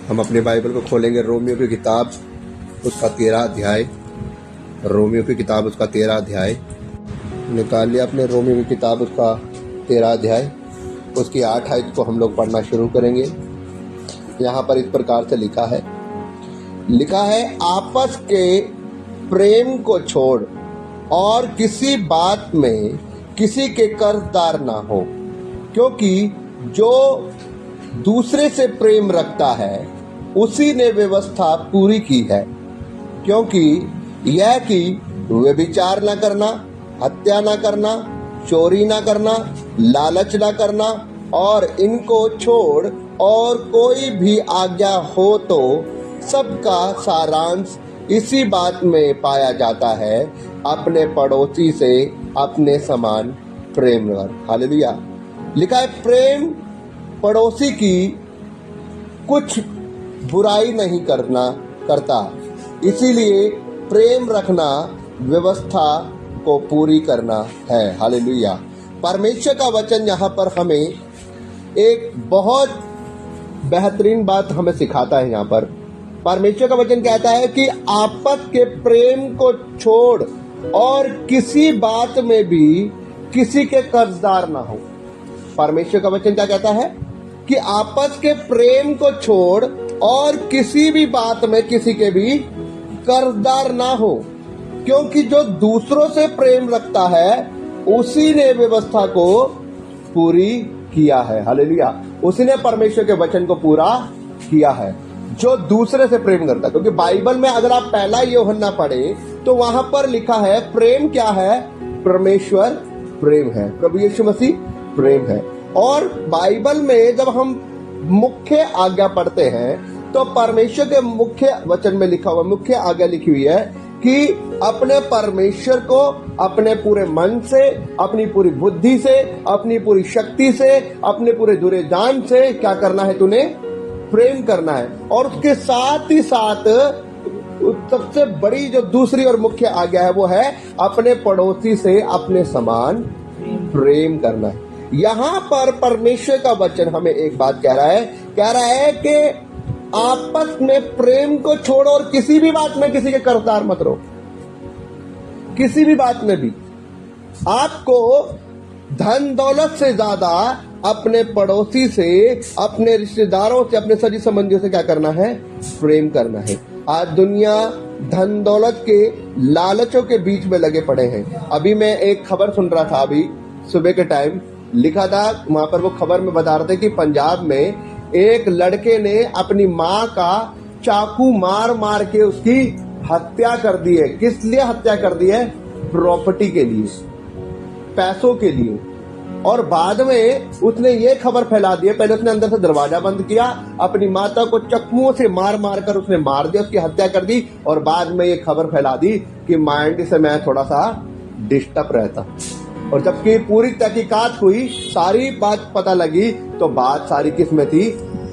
हम अपने बाइबल को खोलेंगे रोमियो की किताब उसका 13 अध्याय। रोमियो की किताब उसका 13 अध्याय निकाल लिया अपने। रोमियो की किताब उसका 13 अध्याय उसकी 8 आयत को हम लोग पढ़ना शुरू करेंगे। यहाँ पर इस प्रकार से लिखा है आपस के प्रेम को छोड़ और किसी बात में किसी के कर्जदार ना हो, क्योंकि जो दूसरे से प्रेम रखता है उसी ने व्यवस्था पूरी की है। क्योंकि यह कि व्यभिचार न करना, हत्या न करना, चोरी न करना, लालच न करना और इनको छोड़ और कोई भी आज्ञा हो तो सबका सारांश इसी बात में पाया जाता है, अपने पड़ोसी से अपने समान प्रेम कर। हालेलुया। लिखा है प्रेम पड़ोसी की कुछ बुराई नहीं करता, इसीलिए प्रेम रखना व्यवस्था को पूरी करना है। हालेलुया। परमेश्वर का वचन यहाँ पर हमें एक बहुत बेहतरीन बात हमें सिखाता है। यहाँ पर परमेश्वर का वचन कहता है कि आपस के प्रेम को छोड़ और किसी बात में भी किसी के कर्जदार ना हो। परमेश्वर का वचन क्या कहता है कि आपस के प्रेम को छोड़ और किसी भी बात में किसी के भी कर्जदार ना हो, क्योंकि जो दूसरों से प्रेम रखता है उसी ने व्यवस्था को पूरी किया है। हालेलुया। उसी ने परमेश्वर के वचन को पूरा किया है जो दूसरे से प्रेम करता है। क्योंकि बाइबल में अगर आप पहला यूहन्ना पढ़े तो वहां पर लिखा है प्रेम क्या है? परमेश्वर प्रेम है, प्रभु यीशु मसीह प्रेम है। और बाइबल में जब हम मुख्य आज्ञा पढ़ते हैं तो परमेश्वर के मुख्य वचन में लिखा हुआ मुख्य आज्ञा लिखी हुई है कि अपने परमेश्वर को अपने पूरे मन से, अपनी पूरी बुद्धि से, अपनी पूरी शक्ति से, अपने पूरे दुरे जान से क्या करना है? तूने प्रेम करना है। और उसके साथ ही साथ सबसे बड़ी जो दूसरी और मुख्य आज्ञा है वो है अपने पड़ोसी से अपने समान प्रेम करना है। यहाँ पर परमेश्वर का वचन हमें एक बात कह रहा है कि आपस में प्रेम को छोड़ो और किसी भी बात में किसी के कर्जदार मत रहो। किसी भी बात में भी आपको धन दौलत से ज्यादा अपने पड़ोसी से, अपने रिश्तेदारों से, अपने सगी संबंधियों से क्या करना है? प्रेम करना है। आज दुनिया धन दौलत के लालचों के बीच में लगे पड़े हैं। अभी मैं एक खबर सुन रहा था, अभी सुबह के टाइम लिखा था, वहां पर वो खबर में बता रहे थे कि पंजाब में एक लड़के ने अपनी माँ का चाकू मार मार के उसकी हत्या कर दी है। किस लिए हत्या कर दी है? प्रॉपर्टी के लिए, पैसों के लिए। और बाद में उसने ये खबर फैला दी है, पहले उसने अंदर से दरवाजा बंद किया, अपनी माता को चक्कुओं से मार मार कर उसने मार दिया, उसकी हत्या कर दी। और बाद में ये खबर फैला दी कि माइंड से मैं थोड़ा सा डिस्टर्ब रहता। और जबकि पूरी तहकीकात हुई, सारी बात पता लगी, तो बात सारी किस में थी?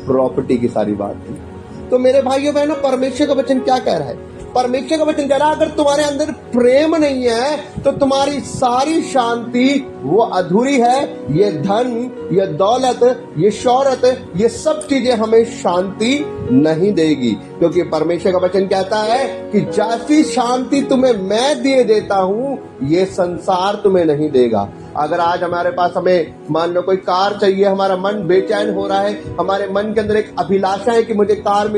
प्रॉपर्टी की सारी बात थी। तो मेरे भाइयों बहनों, परमेश्वर का वचन क्या कह रहा है? परमेश्वर का वचन कह रहा है अगर तुम्हारे अंदर प्रेम नहीं है तो तुम्हारी सारी शांति वो अधूरी है। ये धन, ये दौलत, ये शौहरत, ये सब चीजें हमें शांति नहीं देगी। क्योंकि परमेश्वर का वचन कहता है कि जैसी शांति तुम्हें मैं दिए देता हूं ये संसार तुम्हें नहीं देगा। अगर आज हमारे पास, हमें मान लो कोई कार चाहिए, हमारा मन बेचैन हो रहा है, हमारे मन के अंदर एक अभिलाषा है कि मुझे कार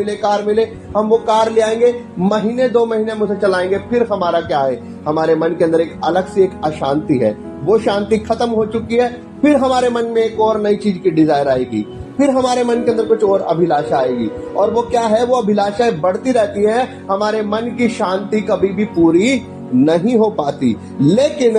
मिले, हम वो कार ले आएंगे, महीने 2 महीने हम उसे चलाएंगे, फिर हमारा क्या है? हमारे मन के अंदर एक अलग से एक अशांति है। वो शांति खत्म हो चुकी है, फिर हमारे मन में एक और नई चीज की डिजायर आएगी, फिर हमारे मन के अंदर कुछ और अभिलाषा आएगी। और वो क्या है? वो अभिलाषाएं बढ़ती रहती है, हमारे मन की शांति कभी भी पूरी नहीं हो पाती। लेकिन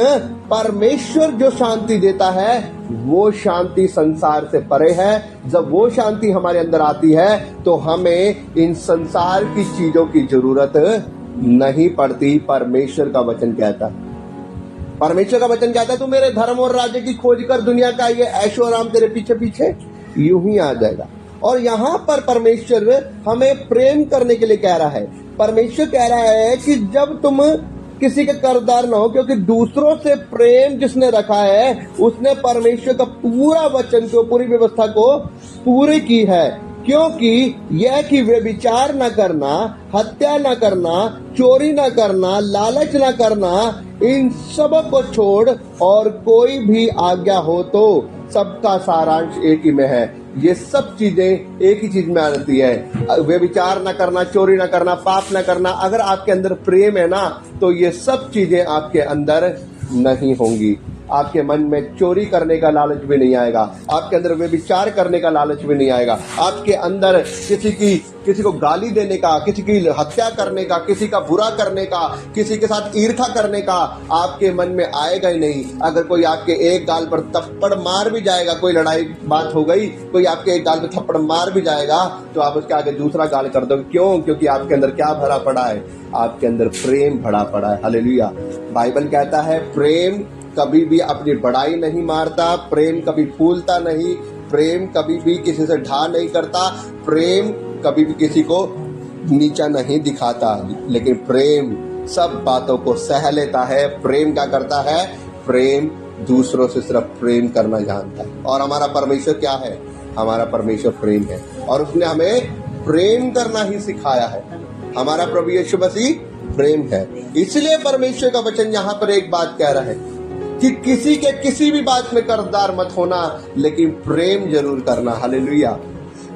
परमेश्वर जो शांति देता है वो शांति संसार से परे है। जब वो शांति हमारे अंदर आती है तो हमें इन संसार की चीजों की जरूरत नहीं पड़ती। परमेश्वर का वचन कहता है, परमेश्वर का वचन कहता है तू मेरे धर्म और राज्य की खोज कर, दुनिया का ये ऐशो आराम तेरे पीछे पीछे यूं ही आ जाएगा। और यहाँ पर परमेश्वर हमें प्रेम करने के लिए कह रहा है। परमेश्वर कह रहा है कि जब तुम किसी के कर्जदार ना हो, क्योंकि दूसरों से प्रेम जिसने रखा है उसने परमेश्वर का पूरा वचन को, पूरी व्यवस्था को पूरी की है। क्योंकि यह कि व्यभिचार न करना, हत्या न करना, चोरी न करना, लालच न करना, इन सब को छोड़ और कोई भी आज्ञा हो तो सबका सारांश एक ही में है। ये सब चीजें एक ही चीज में आती है। व्यभिचार न करना, चोरी न करना, पाप न करना। अगर आपके अंदर प्रेम है ना, तो ये सब चीजें आपके अंदर नहीं होंगी। आपके मन में चोरी करने का लालच भी नहीं आएगा, आपके अंदर व्यभिचार करने का लालच भी नहीं आएगा, आपके अंदर किसी को गाली देने का, किसी की हत्या करने का, किसी का बुरा करने का, किसी के साथ ईर्ष्या करने का आपके मन में आएगा ही नहीं। अगर कोई आपके एक गाल पर थप्पड़ मार भी जाएगा, कोई लड़ाई बात हो गई, कोई आपके एक गाल पर थप्पड़ मार भी जाएगा, तो आप उसके आगे दूसरा गाल कर दोगे। क्यों? क्योंकि आपके अंदर क्या भरा पड़ा है? आपके अंदर प्रेम भरा पड़ा है। हालेलुया। बाइबल कहता है प्रेम कभी भी अपनी बड़ाई नहीं मारता, प्रेम कभी फूलता नहीं, प्रेम कभी भी किसी से ढा नहीं करता, प्रेम कभी भी किसी को नीचा नहीं दिखाता, लेकिन प्रेम सब बातों को सह लेता है। प्रेम क्या करता है? प्रेम दूसरों से सिर्फ प्रेम करना जानता है। और हमारा परमेश्वर क्या है? हमारा परमेश्वर प्रेम है, और उसने हमें प्रेम करना ही सिखाया है। हमारा प्रभु यीशु मसीह प्रेम है। इसलिए परमेश्वर का वचन यहाँ पर एक बात कह रहा है कि किसी के किसी भी बात में कर्जदार मत होना, लेकिन प्रेम जरूर करना। हालेलुया।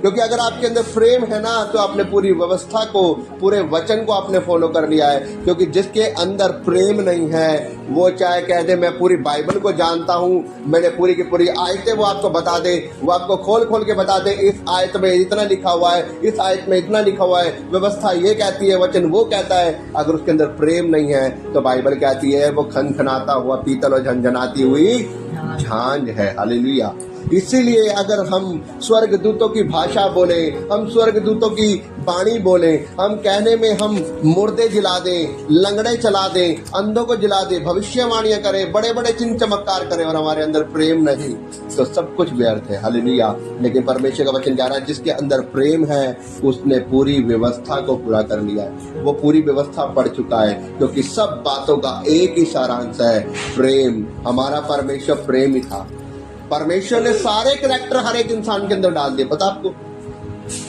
क्योंकि अगर आपके अंदर प्रेम है ना, तो आपने पूरी व्यवस्था को, पूरे वचन को आपने फॉलो कर लिया है। क्योंकि जिसके अंदर प्रेम नहीं है, वो चाहे कह दे मैं पूरी बाइबल को जानता हूँ, मैंने पूरी की पूरी आयतें वो आपको बता दे, वो आपको खोल खोल के बता दे, इस आयत में इतना लिखा हुआ है, इस आयत में इतना लिखा हुआ है, व्यवस्था ये कहती है, वचन वो कहता है। अगर उसके अंदर प्रेम नहीं है, तो बाइबल कहती है वो खनखनाता हुआ पीतल और झनझनाती हुई झांझ है। हालेलुया। इसीलिए अगर हम स्वर्गदूतों की भाषा बोले, हम स्वर्गदूतों की वाणी बोले, हम कहने में हम मुर्दे जिला दें, लंगड़े चला दें, अंधों को जिला दें, भविष्यवाणियां करें, बड़े बड़े चिन्ह चमत्कार करें, और हमारे अंदर प्रेम नहीं, तो सब कुछ व्यर्थ है। हालेलुया। लेकिन परमेश्वर का वचन कह रहा है जिसके अंदर प्रेम है, उसने पूरी व्यवस्था को पूरा कर लिया है। वो पूरी व्यवस्था पढ़ चुका है, क्योंकि सब बातों का एक ही सारांश है, प्रेम। हमारा परमेश्वर प्रेम ही था। परमेश्वर ने सारे करैक्टर हर एक इंसान के अंदर डाल दिए। पता आपको,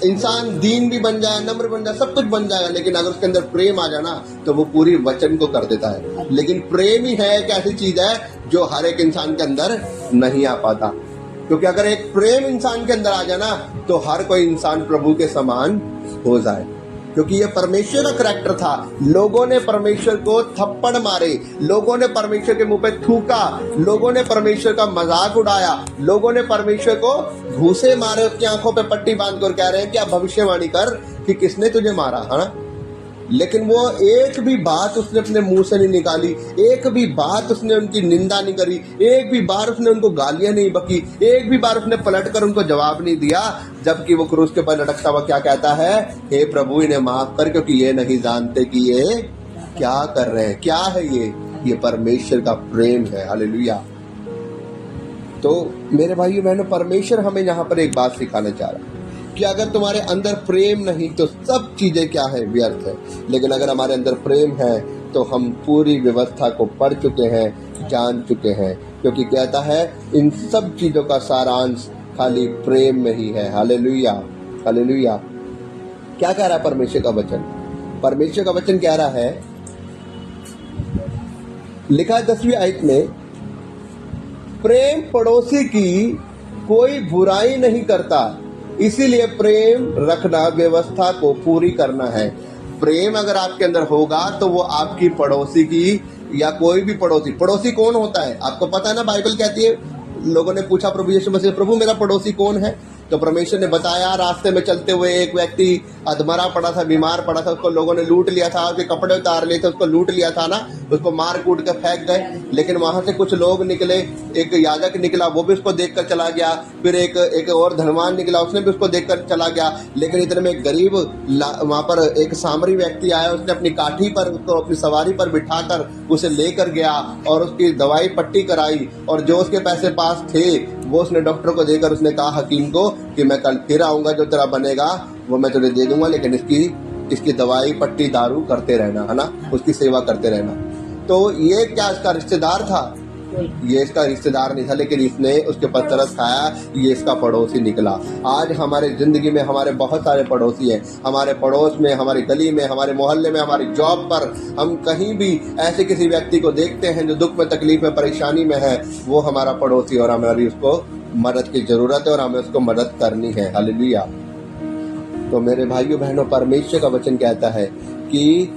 इंसान दीन भी बन जाए, नम्र बन जाए, सब कुछ बन जाएगा, लेकिन अगर उसके अंदर प्रेम आ जाए ना, तो वो पूरी वचन को कर देता है। लेकिन प्रेम ही है एक ऐसी चीज है जो हर एक इंसान के अंदर नहीं आ पाता। क्योंकि अगर एक प्रेम इंसान के अंदर आ जाए ना, तो हर कोई इंसान प्रभु के समान हो जाए। क्योंकि ये परमेश्वर का करैक्टर था। लोगों ने परमेश्वर को थप्पड़ मारे, लोगों ने परमेश्वर के मुंह पे थूका, लोगों ने परमेश्वर का मजाक उड़ाया, लोगों ने परमेश्वर को घूसे मारे, उसकी आंखों पे पट्टी बांधकर कह रहे हैं कि आप भविष्यवाणी कर कि किसने तुझे मारा, है ना। लेकिन वो एक भी बात उसने अपने मुंह से नहीं निकाली, एक भी बात उसने उनकी निंदा नहीं करी, एक भी बार उसने उनको गालियां नहीं बकी, एक भी बार उसने पलटकर उनको जवाब नहीं दिया। जबकि वो क्रूस के ऊपर लटकता हुआ क्या कहता है? हे प्रभु, इन्हें माफ कर, क्योंकि ये नहीं जानते कि ये क्या कर रहे हैं। क्या है ये परमेश्वर का प्रेम है। हालेलुया। तो मेरे भाइयों बहनों, परमेश्वर हमें यहाँ पर एक बात सिखाना चाह रहा है कि अगर तुम्हारे अंदर प्रेम नहीं, तो सब चीजें क्या है? व्यर्थ है। लेकिन अगर हमारे अंदर प्रेम है, तो हम पूरी व्यवस्था को पढ़ चुके हैं, जान चुके हैं। क्योंकि कहता है इन सब चीजों का सारांश खाली प्रेम में ही है। हालेलुया। हालेलुया। क्या कह रहा है परमेश्वर का वचन? परमेश्वर का वचन कह रहा है, लिखा है 10वीं आयत में, प्रेम पड़ोसी की कोई बुराई नहीं करता, इसीलिए प्रेम रखना व्यवस्था को पूरी करना है। प्रेम अगर आपके अंदर होगा, तो वो आपकी पड़ोसी की, या कोई भी पड़ोसी कौन होता है आपको पता है ना। बाइबल कहती है, लोगों ने पूछा प्रभु यीशु मसीह, प्रभु मेरा पड़ोसी कौन है? तो परमेश्वर ने बताया, रास्ते में चलते हुए एक व्यक्ति अधमरा पड़ा था, बीमार पड़ा था, उसको लोगों ने लूट लिया था, उसके कपड़े उतार लिए थे, उसको लूट लिया था ना, उसको मार कूट कर फेंक गए। लेकिन वहां से कुछ लोग निकले, एक याजक निकला, वो भी उसको देखकर चला गया। फिर एक और धनवान निकला, उसने भी उसको देखकर चला गया। लेकिन इतने में एक गरीब वहां पर एक सामरी व्यक्ति आया, उसने अपनी काठी पर उसको अपनी सवारी पर बिठाकर उसे लेकर गया और उसकी दवाई पट्टी कराई, और जो उसके पैसे पास थे वो उसने डॉक्टर को देकर उसने कहा हकीम को कि मैं कल फिर आऊंगा, जो तेरा बनेगा वो मैं तुझे दे दूंगा, लेकिन इसकी दवाई पट्टी दारू करते रहना, है ना, उसकी सेवा करते रहना। तो ये क्या इसका रिश्तेदार था? ये इसका रिश्तेदार नहीं था, लेकिन इसने उसके ऊपर तरस खाया, ये इसका पड़ोसी निकला। आज हमारे ज़िंदगी में हमारे बहुत सारे पड़ोसी हैं, हमारे पड़ोस में, हमारी गली में, हमारे मोहल्ले में, हमारी जॉब पर, हम कहीं भी ऐसे किसी व्यक्ति को देखते हैं जो दुख में, तकलीफ में, परेशानी में है, वो हमारा पड़ोसी और हमारी उसको मदद की ज़रूरत है और हमें उसको मदद करनी है। हालेलुया। तो मेरे भाइयों बहनों, परमेश्वर का वचन कहता है कि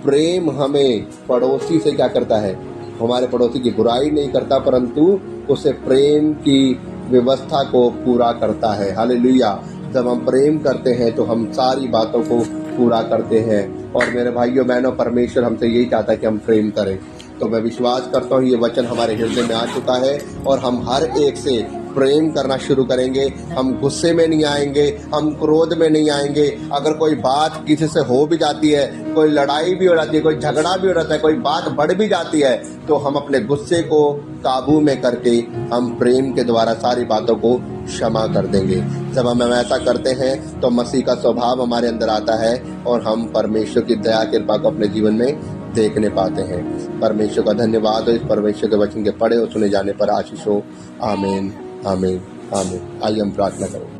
प्रेम हमें पड़ोसी से क्या करता है, हमारे पड़ोसी की बुराई नहीं करता, परंतु उसे प्रेम की व्यवस्था को पूरा करता है। हालेलुया। जब हम प्रेम करते हैं तो हम सारी बातों को पूरा करते हैं। और मेरे भाइयों बहनों, परमेश्वर हमसे यही चाहता है कि हम प्रेम करें। तो मैं विश्वास करता हूँ ये वचन हमारे हृदय में आ चुका है और हम हर एक से प्रेम करना शुरू करेंगे। हम गुस्से में नहीं आएंगे, हम क्रोध में नहीं आएंगे। अगर कोई बात किसी से हो भी जाती है, कोई लड़ाई भी हो जाती है, कोई झगड़ा भी हो जाता है, कोई बात बढ़ भी जाती है, तो हम अपने गुस्से को काबू में करके हम प्रेम के द्वारा सारी बातों को क्षमा कर देंगे। जब हम ऐसा करते हैं तो मसीह का स्वभाव हमारे अंदर आता है और हम परमेश्वर की दया कृपा को अपने जीवन में देखने पाते हैं। परमेश्वर का धन्यवाद हो इस परमेश्वर के वचन के पढ़े और सुने जाने पर आशीष हो। आमीन, आमीन, आमीन। आइए हम प्रार्थना करें।